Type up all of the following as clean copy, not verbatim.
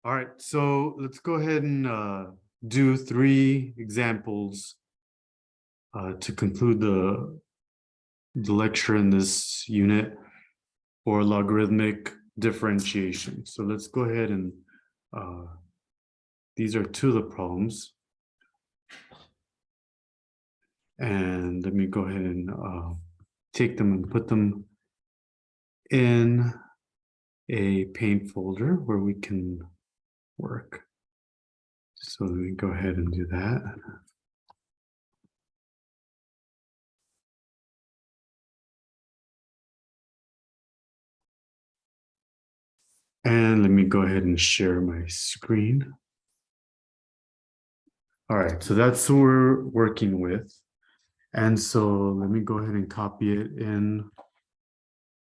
All right, so let's go ahead and do 3 examples to conclude the lecture in this unit for logarithmic differentiation. So let's go ahead and these are 2 of the problems. And let me go ahead and take them and put them in a paint folder where we can work. So let me go ahead and do that. And let me go ahead and share my screen. All right, so that's what we're working with. And so let me go ahead and copy it in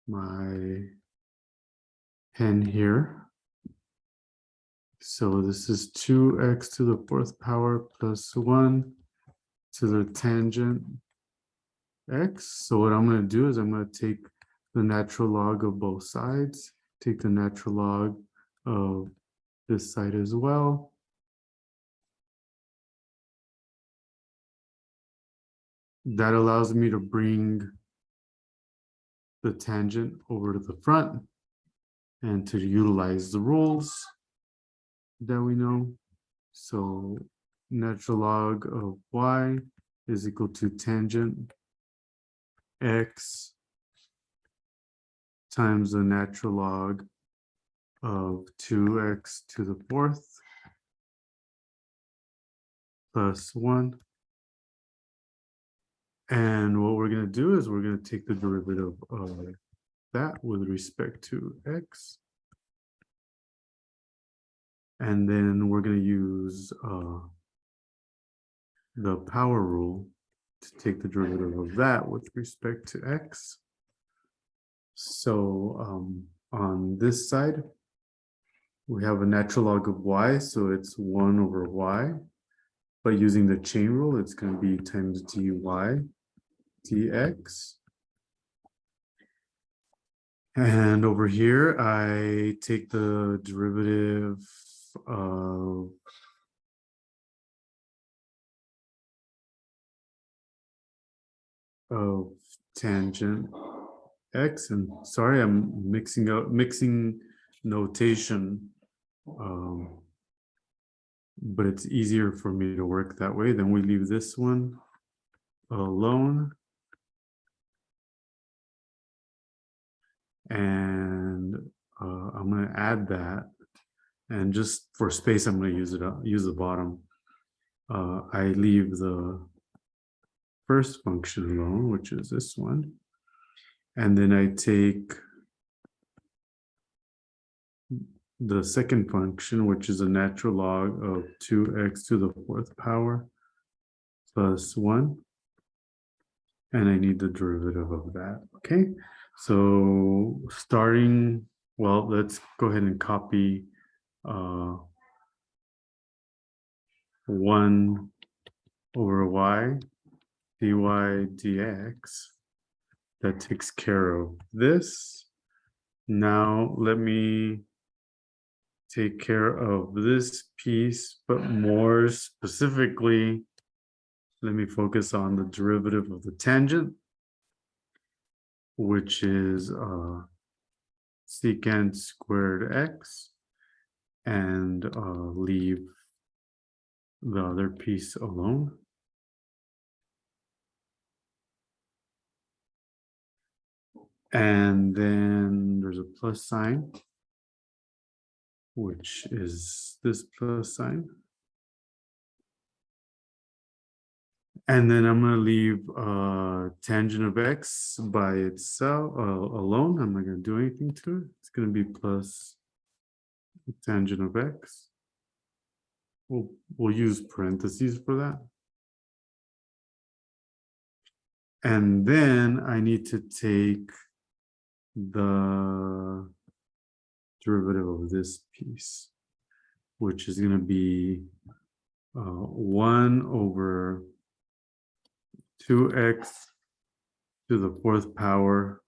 my pen here. So this is 2x to the 4th power plus 1 to the tangent x. So what I'm going to do is I'm going to take the natural log of both sides, take the natural log of this side as well. That allows me to bring the tangent over to the front and to utilize the rules that we know. So natural log of y is equal to tangent x times the natural log of 2x to the 4th plus 1. And what we're going to do is we're going to take the derivative of that with respect to x. And then we're going to use the power rule to take the derivative of that with respect to x. So on this side, we have a natural log of y, so it's 1 over y. But using the chain rule, it's going to be times dy dx. And over here, I take the derivative of tangent x, and sorry, I'm mixing notation, but it's easier for me to work that way. Then we leave this one alone. And I'm going to add that, and just for space, I'm going to use the bottom. I leave the first function alone, which is this one, and then I take the second function, which is a natural log of 2x to the 4th power plus 1, and I need the derivative of that. Okay, so starting, well, let's go ahead and copy 1 over y dy dx. That takes care of this. Now let me take care of this piece, but more specifically, let me focus on the derivative of the tangent, which is secant squared x, and leave the other piece alone. And then there's a plus sign, which is this plus sign. And then I'm going to leave tangent of x by itself alone. I'm not going to do anything to it. It's going to be plus tangent of x. We'll use parentheses for that. And then I need to take the derivative of this piece, which is going to be 1 over 2x to the 4th power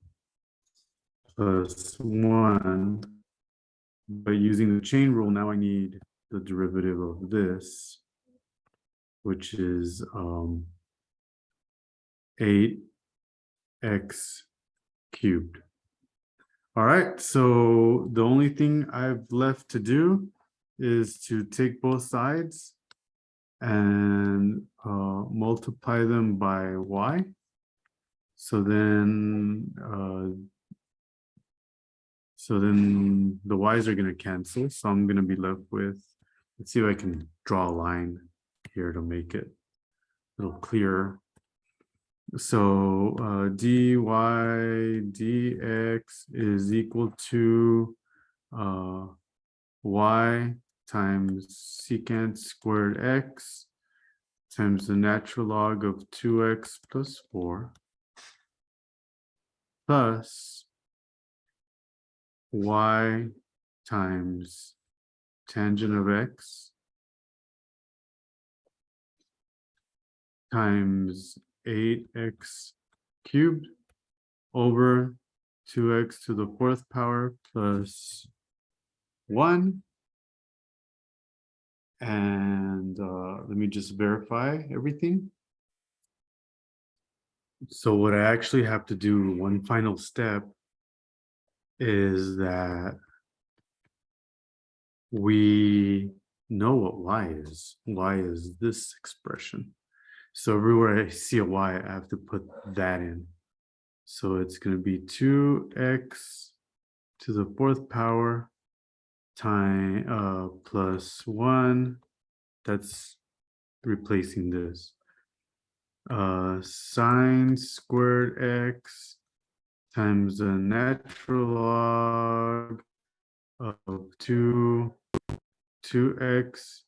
plus 1 But using the chain rule, now I need the derivative of this, which is 8x cubed. All right, so the only thing I've left to do is to take both sides and multiply them by y. So then the y's are going to cancel. So I'm going to be left with, let's see if I can draw a line here to make it a little clearer. So dy dx is equal to y times secant squared x times the natural log of 2x plus 4 plus y times tangent of x times 8x cubed over 2x to the 4th power plus 1. And let me just verify everything. So what I actually have to do, one final step, is that we know what y is. Y is this expression. So everywhere I see a y, I have to put that in. So it's going to be 2x to the 4th power time plus 1. That's replacing this. Sine squared x times the natural log of 2x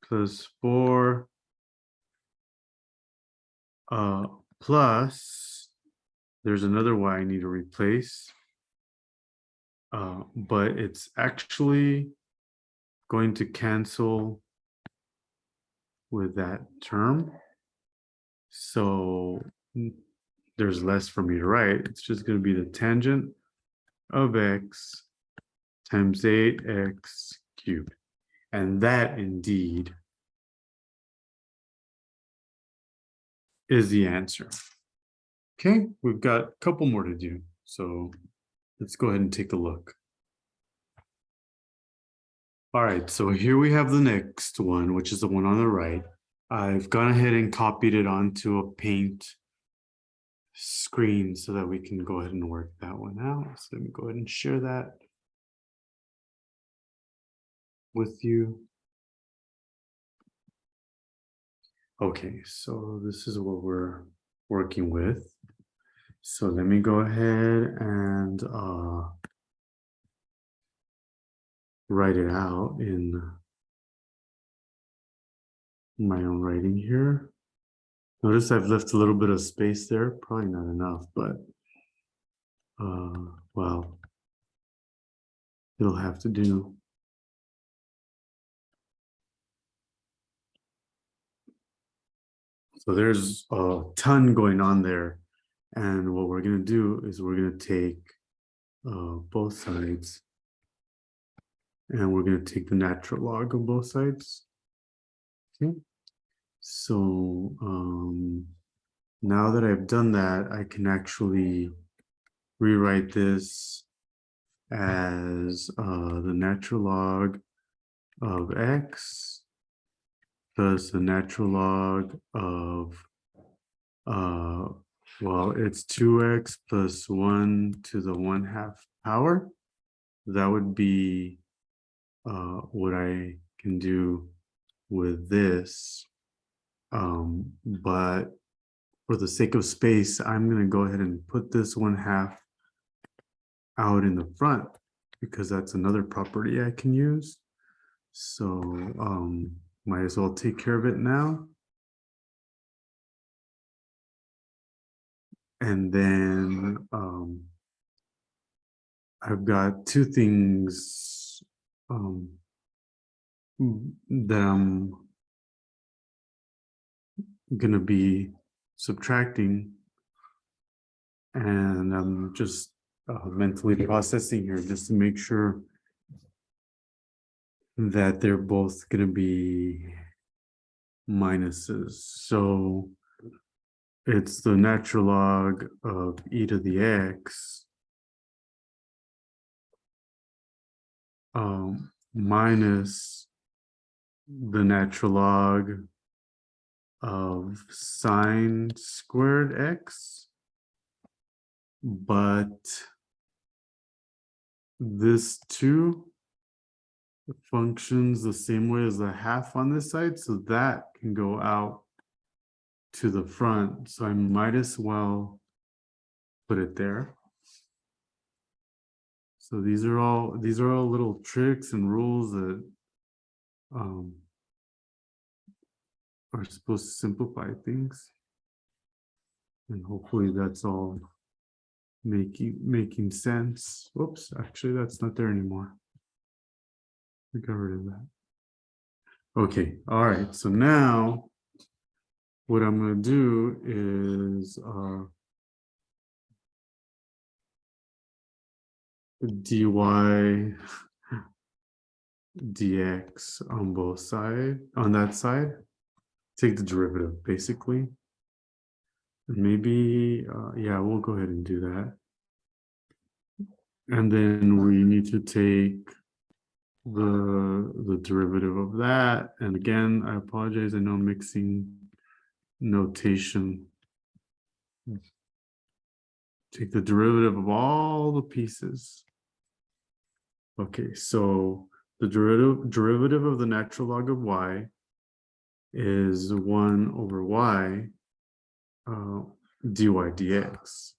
plus 4 plus, there's another y I need to replace, but it's actually going to cancel with that term. So there's less for me to write. It's just going to be the tangent of x times 8x cubed. And that indeed is the answer. Okay, we've got a couple more to do. So let's go ahead and take a look. All right, so here we have the next one, which is the one on the right. I've gone ahead and copied it onto a Paint screen so that we can go ahead and work that one out. So let me go ahead and share that with you. Okay, so this is what we're working with. So let me go ahead and write it out in my own writing here. Notice I've left a little bit of space there, probably not enough, but well, it'll have to do. So there's a ton going on there. And what we're going to do is we're going to take both sides and we're going to take the natural log of both sides. Okay. So now that I've done that, I can actually rewrite this as the natural log of x plus the natural log of well, it's 2x plus 1 to the 1/2 power. That would be what I can do with this. But for the sake of space, I'm going to go ahead and put this 1/2 out in the front because that's another property I can use. So might as well take care of it now. And then I've got two things that I'm gonna be subtracting, and I'm just mentally processing here just to make sure that they're both going to be minuses. So it's the natural log of e to the x minus the natural log of sine squared x, but this 2 functions the same way as the half on this side, so that can go out to the front. So I might as well put it there. So these are all little tricks and rules that are supposed to simplify things. And hopefully that's all making sense. Whoops, actually that's not there anymore. We got rid of that. Okay, all right. So now what I'm going to do is dy dx on both sides, on that side, take the derivative basically. And maybe, yeah, we'll go ahead and do that. And then we need to take the derivative of that. And again, I apologize, I know I'm mixing notation. Take the derivative of all the pieces. Okay, so the derivative of the natural log of y is 1 over y dy dx.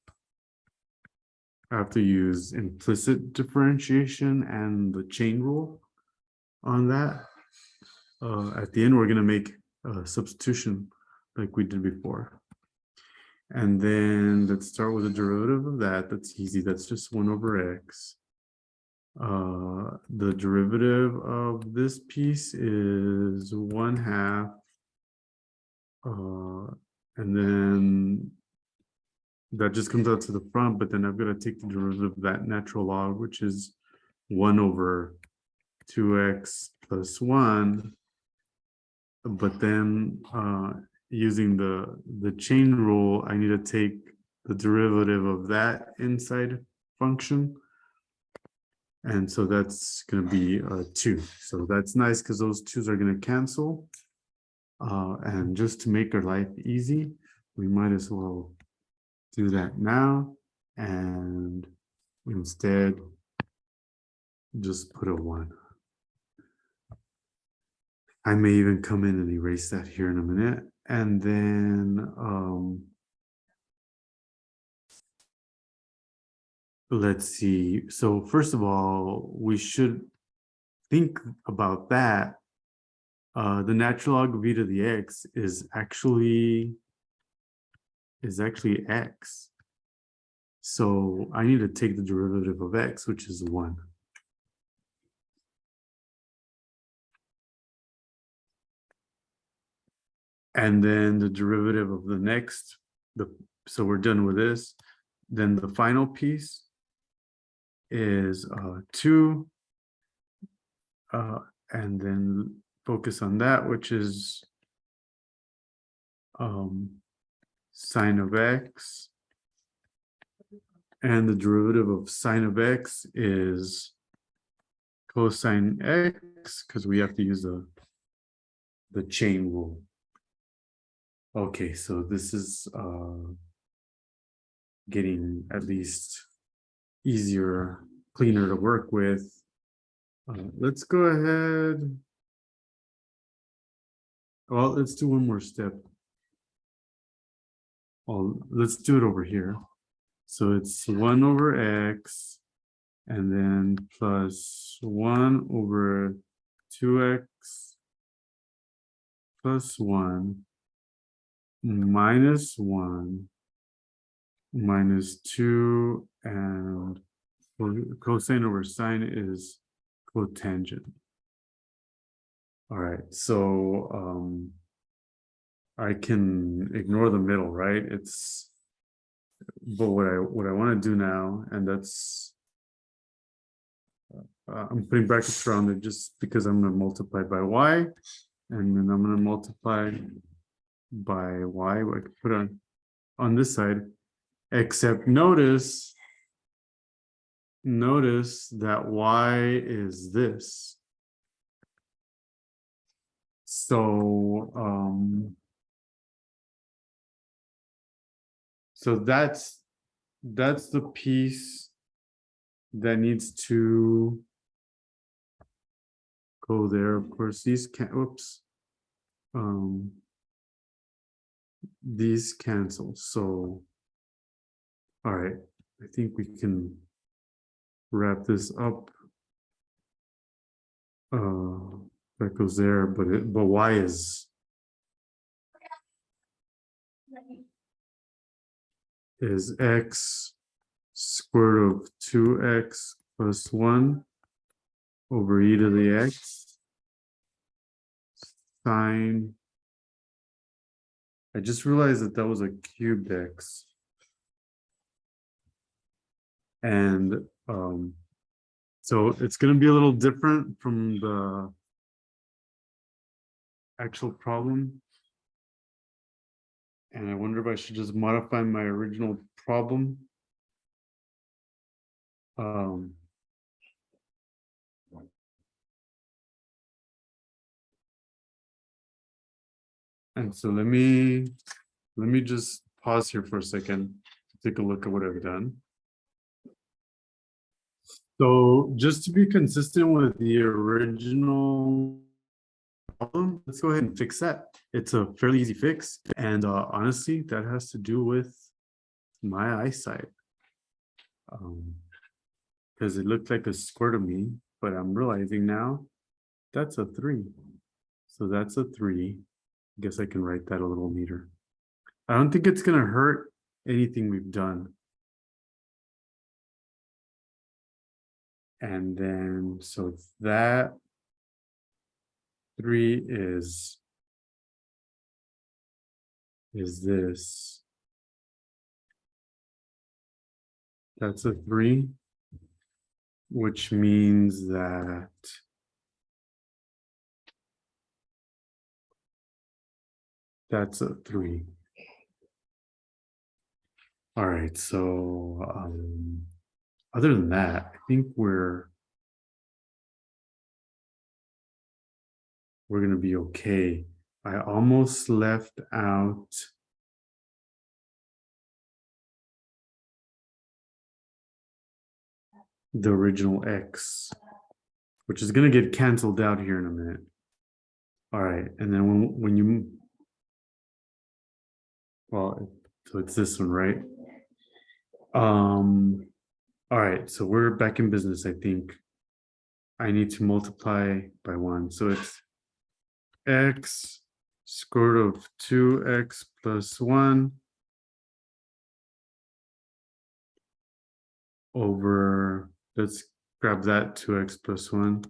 I have to use implicit differentiation and the chain rule on that. At the end, we're going to make a substitution like we did before. And then let's start with the derivative of that. That's easy. That's just 1 over x. The derivative of this piece is 1/2. And then that just comes out to the front, but then I've got to take the derivative of that natural log, which is 1 over 2x plus 1. But then using the chain rule, I need to take the derivative of that inside function. And so that's going to be 2. So that's nice because those 2's are going to cancel. And just to make our life easy, we might as well do that now. And instead, just put a 1. I may even come in and erase that here in a minute. And then let's see. So first of all, we should think about that. The natural log of e to the x is actually x. So I need to take the derivative of x, which is 1. And then the derivative of the next, so we're done with this. Then the final piece is 2. And then focus on that, which is sine of x. And the derivative of sine of x is cosine x, because we have to use the chain rule. Okay, so this is getting at least easier, cleaner to work with. Let's go ahead. Well, let's do one more step. Well, let's do it over here. So it's 1 over x, and then plus 1 over 2x plus 1 minus 1 minus 2, and cosine over sine is cotangent. All right, so I can ignore the middle, right? But what I want to do now, and that's I'm putting brackets around it just because I'm going to multiply by y, and then I'm going to multiply by y. I could put on this side, except notice that y is this. So so that's the piece that needs to go there. Of course, these can't, oops. These cancel. So, all right, I think we can wrap this up. That goes there, but y is x square root of 2x plus 1 over e to the x sine. I just realized that that was a cubed x. And so it's going to be a little different from the actual problem. And I wonder if I should just modify my original problem. And so let me just pause here for a second to take a look at what I've done. So just to be consistent with the original problem, let's go ahead and fix that. It's a fairly easy fix. And honestly, that has to do with my eyesight. Because it looked like a square to me, but I'm realizing now that's a 3. So that's a 3. I guess I can write that a little neater. I don't think it's going to hurt anything we've done. And then, so that 3 is this. That's a 3, which means that that's a 3. All right, so other than that, I think we're gonna be okay. I almost left out the original x, which is gonna get canceled out here in a minute. All right, and then when you, well, so it's this one, right? All right, so we're back in business, I think. I need to multiply by 1. So it's x square root of 2x plus 1 over, let's grab that 2x plus 1.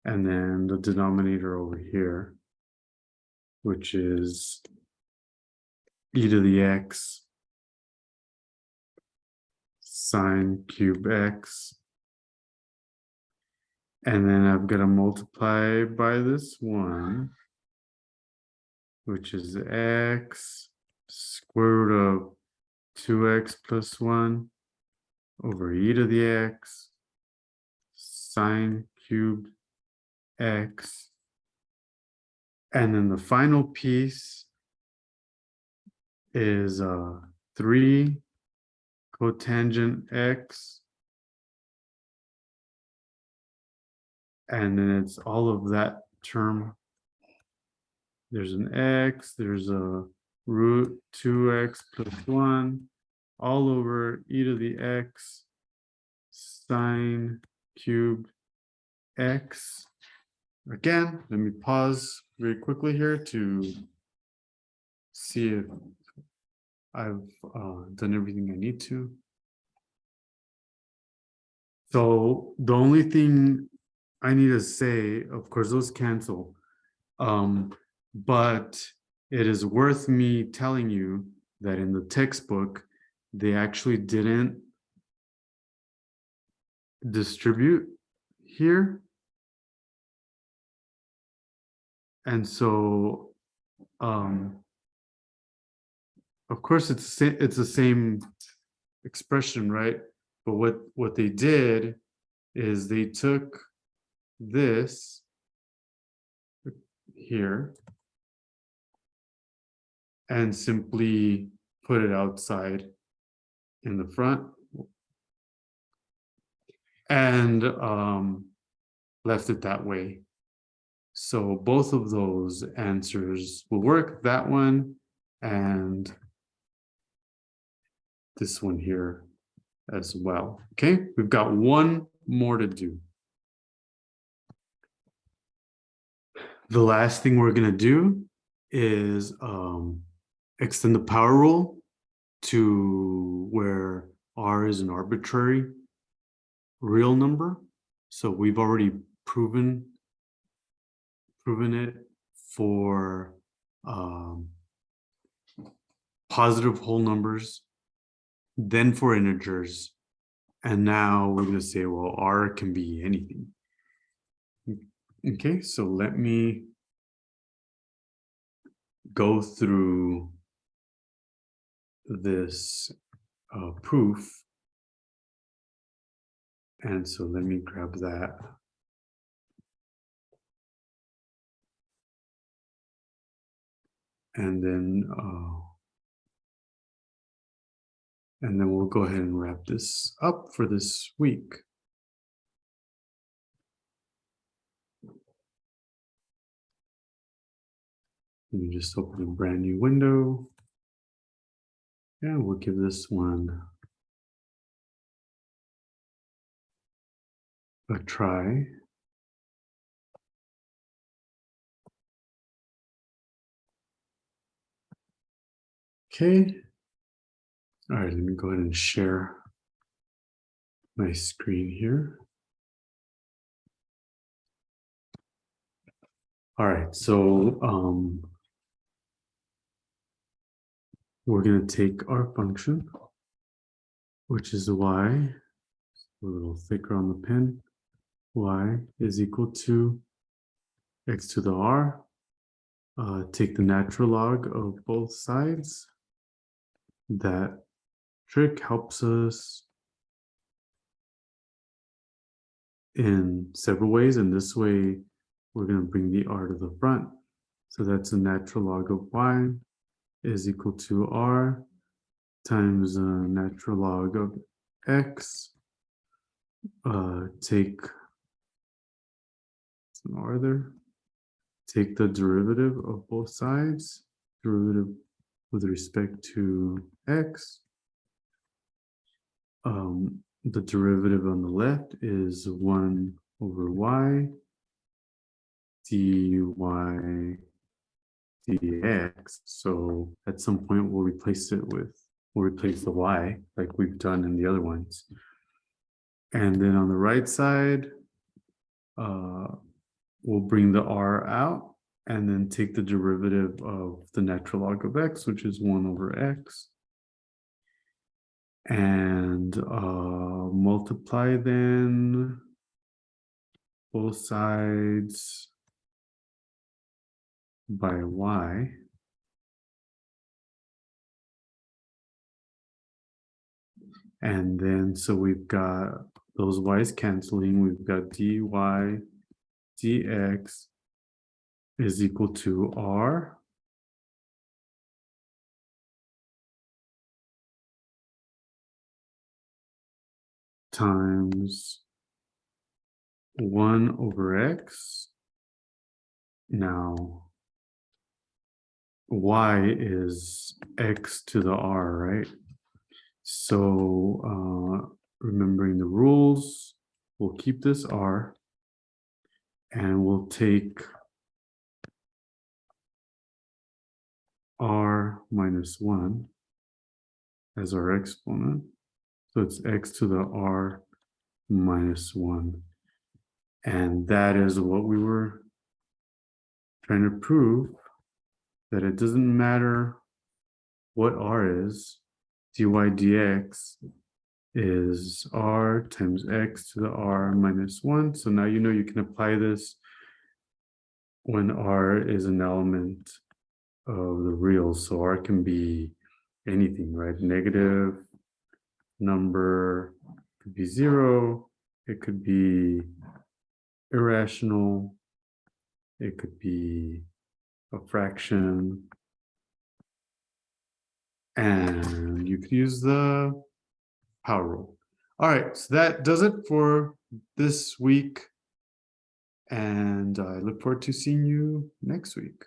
And then the denominator over here, which is e to the x sine cube x. And then I've got to multiply by this 1, which is x square root of 2x plus 1 over e to the x sine cubed x. And then the final piece is 3 cotangent x. And then it's all of that term. There's an x, there's a root 2x plus 1, all over e to the x sine cubed x. Again, let me pause very quickly here to see if I've done everything I need to. So the only thing I need to say, of course, those cancel. But it is worth me telling you that in the textbook, they actually didn't distribute here. And so, of course, it's the same expression, right? But what they did is they took this here and simply put it outside in the front and left it that way. So both of those answers will work, that one and this one here as well. Okay, we've got one more to do. The last thing we're gonna do is extend the power rule to where R is an arbitrary real number. So we've already proven it for positive whole numbers, then for integers, and now we're going to say, well, R can be anything. Okay, so let me go through this proof. And so let me grab that. And then we'll go ahead and wrap this up for this week. Let me just open a brand new window. And we'll give this one a try. Okay. All right, let me go ahead and share my screen here. All right, so we're going to take our function, which is y, a little thicker on the pen, y is equal to x to the r. Take the natural log of both sides. That trick helps us in several ways, and this way we're going to bring the r to the front. So that's the natural log of y is equal to r times the natural log of x. Take an r there. Take the derivative of both sides, derivative with respect to x. The derivative on the left is 1 over y dy dx. So at some point we'll replace the y like we've done in the other ones. And then on the right side, we'll bring the r out and then take the derivative of the natural log of x, which is 1 over x. And multiply then both sides by y. And then, so we've got those y's canceling. We've got dy dx is equal to r times 1 over x. Now, y is x to the r, right? So remembering the rules, we'll keep this r and we'll take r minus 1 as our exponent. So it's x to the r minus 1. And that is what we were trying to prove, that it doesn't matter what r is, dy dx is r times x to the r minus 1. So now you know you can apply this when r is an element of the real. So r can be anything, right? Negative number, could be 0, it could be irrational, it could be a fraction, and you could use the power rule. All right, so that does it for this week, and I look forward to seeing you next week.